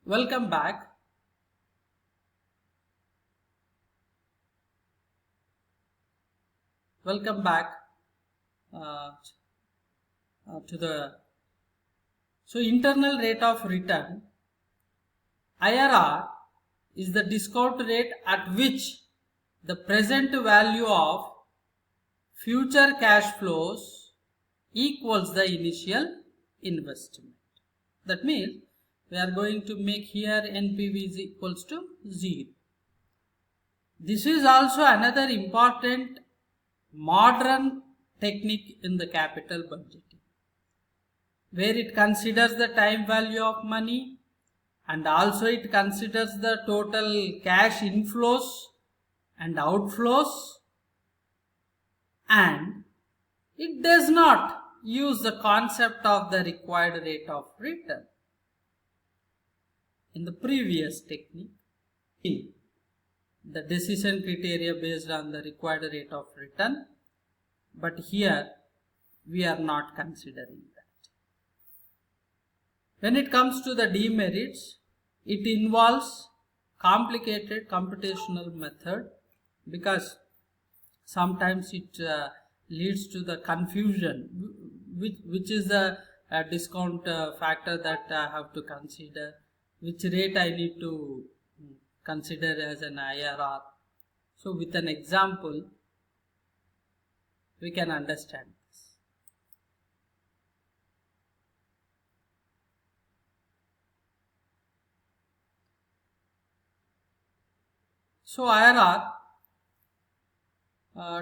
Welcome back. Welcome back to the internal rate of return. IRR is the discount rate at which the present value of future cash flows equals the initial investment. That means we are going to make here NPV is equals to 0. This is also another important modern technique in the capital budgeting, where it considers the time value of money and also it considers the total cash inflows and outflows, and it does not use the concept of the required rate of return. In the previous technique, the decision criteria based on the required rate of return, but here we are not considering that. When it comes to the demerits, it involves complicated computational method because sometimes it leads to the confusion, which is the discount factor that I have to consider, which rate I need to consider as an IRR. So with an example we can understand this. So IRR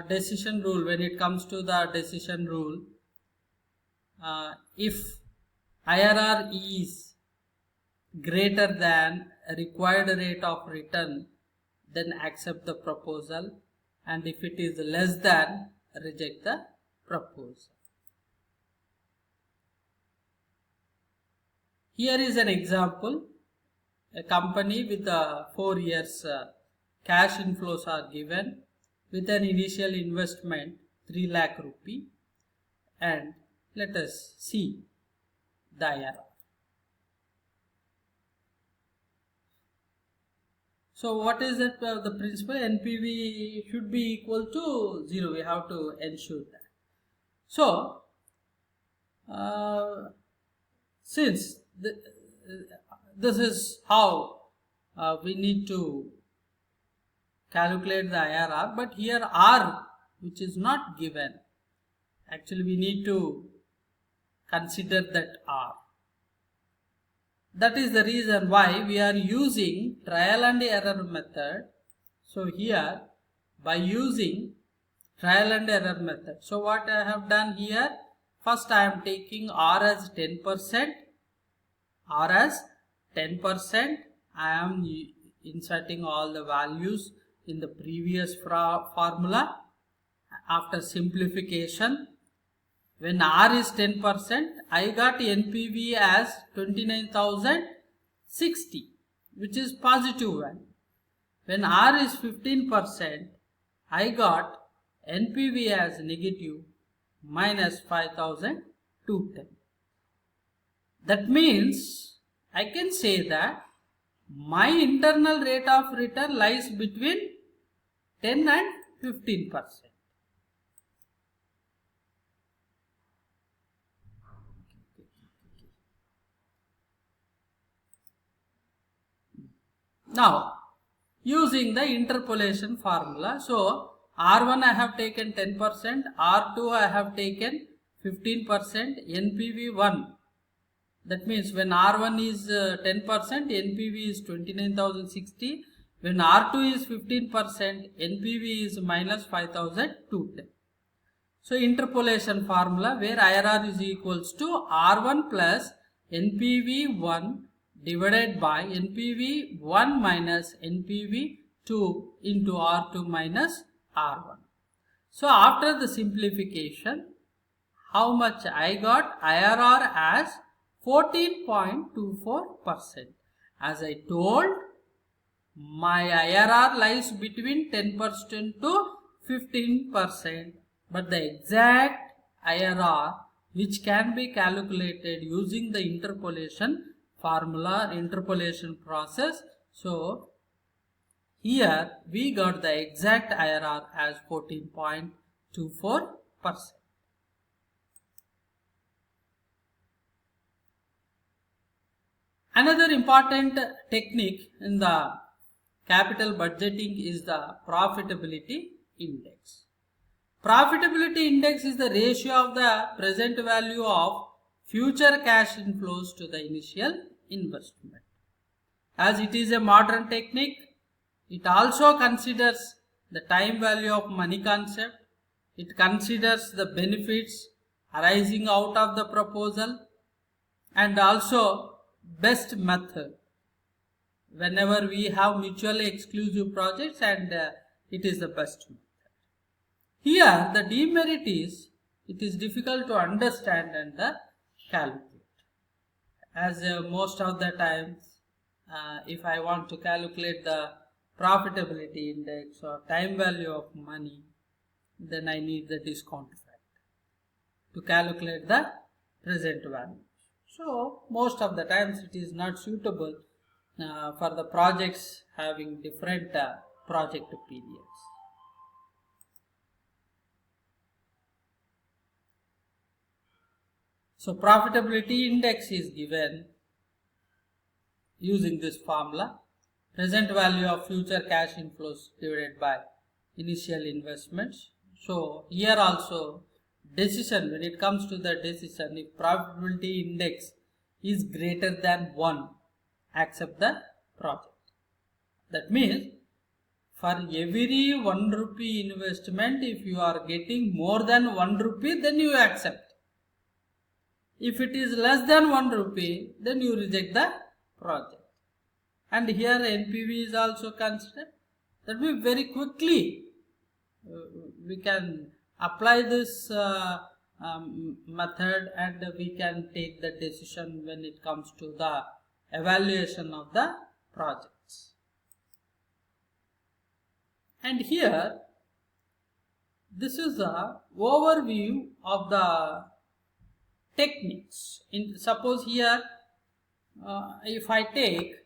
decision rule, when it comes to the decision rule, if IRR is greater than required rate of return, then accept the proposal, and if it is less than, reject the proposal. Here is an example. A company with 4 years cash inflows are given with an initial investment 3 lakh rupee, and let us see the IRR. So what is it? The principle NPV should be equal to 0. We have to ensure that. So since this is how we need to calculate the IRR, but here R, which is not given, actually we need to consider that R. That is the reason why we are using trial and error method. So here by using trial and error method, so what I have done here, first I am taking R as 10%, R as 10%, I am inserting all the values in the previous formula. After simplification, when R is 10%, I got NPV as 29,060, which is positive value. When R is 15%, I got NPV as negative minus 5,210. That means I can say that my internal rate of return lies between 10 and 15%. Now, using the interpolation formula, so R1 I have taken 10%, R2 I have taken 15%, NPV1. That means when R1 is 10%, NPV is 29,060. When R2 is 15%, NPV is minus 5,210. So interpolation formula where IRR is equals to R1 plus NPV1 divided by NPV1 minus NPV2 into R2 minus R1. So after the simplification, how much I got? IRR as 14.24%. As I told, my IRR lies between 10% to 15%, but the exact IRR which can be calculated using the interpolation formula interpolation process. So here we got the exact IRR as 14.24%. Another important technique in the capital budgeting is the profitability index. Profitability index is the ratio of the present value of future cash inflows to the initial investment. As it is a modern technique, it also considers the time value of money concept. It considers the benefits arising out of the proposal and also best method whenever we have mutually exclusive projects, and it is the best method. Here the demerit is it is difficult to understand and calculate, as most of the times if I want to calculate the profitability index or time value of money, then I need the discount factor to calculate the present value. So most of the times it is not suitable for the projects having different project periods. So profitability index is given using this formula: present value of future cash inflows divided by initial investments. So here also decision, when it comes to the decision, if profitability index is greater than 1, accept the project. That means for every 1 rupee investment, if you are getting more than 1 rupee, then you accept. If it is less than 1 rupee, then you reject the project. And here NPV is also considered. That means very quickly we can apply this method, and we can take the decision when it comes to the evaluation of the projects. And here this is a overview of the techniques. Suppose here if I take,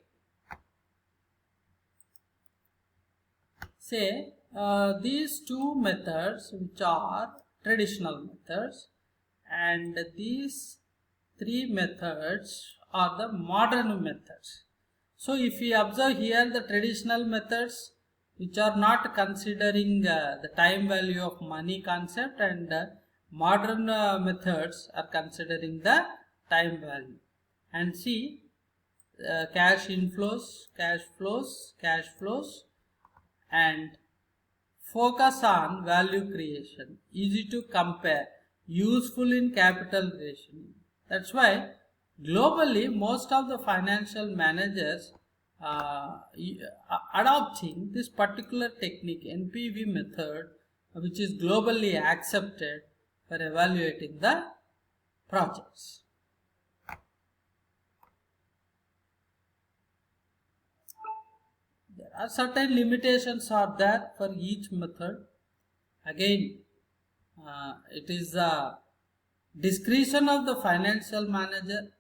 say these two methods which are traditional methods, and these three methods are the modern methods. So if we observe here the traditional methods which are not considering the time value of money concept, and modern methods are considering the time value. And see cash inflows, cash flows, cash flows, and focus on value creation, easy to compare, useful in capital rationing. That's why globally most of the financial managers adopting this particular technique, NPV method, which is globally accepted for evaluating the projects. There are certain limitations are there for each method. Again, it is the discretion of the financial manager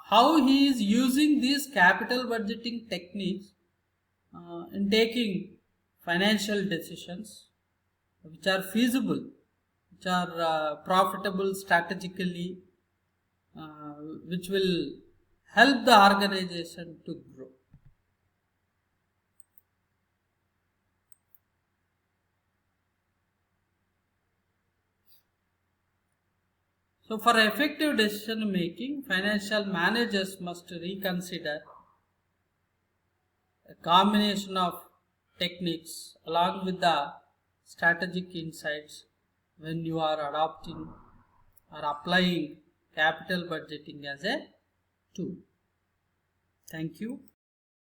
how he is using these capital budgeting techniques in taking financial decisions which are feasible, which are profitable strategically, which will help the organization to grow. So for effective decision making, financial managers must reconsider a combination of techniques along with the strategic insights when you are adopting or applying capital budgeting as a tool. Thank you.